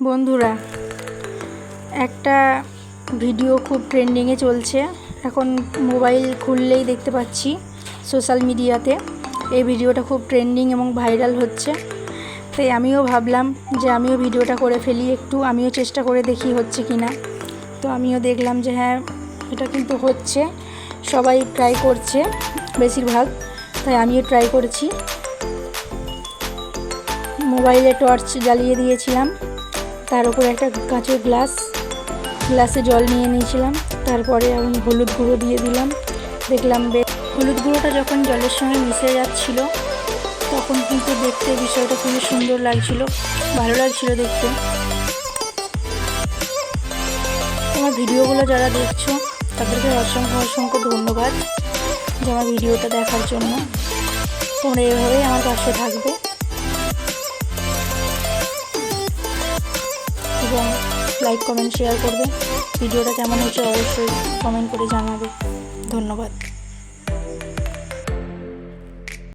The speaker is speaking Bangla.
বন্ধুরা, একটা ভিডিও খুব ট্রেন্ডিংয়ে চলছে। এখন মোবাইল খুললেই দেখতে পাচ্ছি সোশ্যাল মিডিয়াতে এই ভিডিওটা খুব ট্রেন্ডিং এবং ভাইরাল হচ্ছে। তাই আমিও ভাবলাম যে আমিও ভিডিওটা করে ফেলি, একটু আমিও চেষ্টা করে দেখি হচ্ছে কি না। তো আমিও দেখলাম যে হ্যাঁ, এটা কিন্তু হচ্ছে, সবাই ট্রাই করছে বেশিরভাগ, তাই আমিও ট্রাই করেছি। মোবাইলে টর্চ জ্বালিয়ে দিয়েছিলাম, তার উপরে একটা কাঁচের গ্লাসে জল নিয়ে নিয়েছিলাম। তারপরে আমি হলুদ গুঁড়ো দিয়ে দিলাম। দেখলাম হলুদ গুঁড়োটা যখন জলের সঙ্গে মিশে যাচ্ছিল তখন কিন্তু দেখতে বিষয়টা খুবই সুন্দর লাগছিল, ভালো লাগছিল দেখতে। তোমার ভিডিওগুলো যারা দেখছো তাদেরকে অসংখ্য ধন্যবাদ যে আমার ভিডিওটা দেখার জন্য। তোমরা এভাবেই আমার পাশে থাকবে এবং লাইক, কমেন্ট, শেয়ার করবে। ভিডিওটা কেমন হয়েছে অবশ্যই কমেন্ট করে জানাবে। ধন্যবাদ।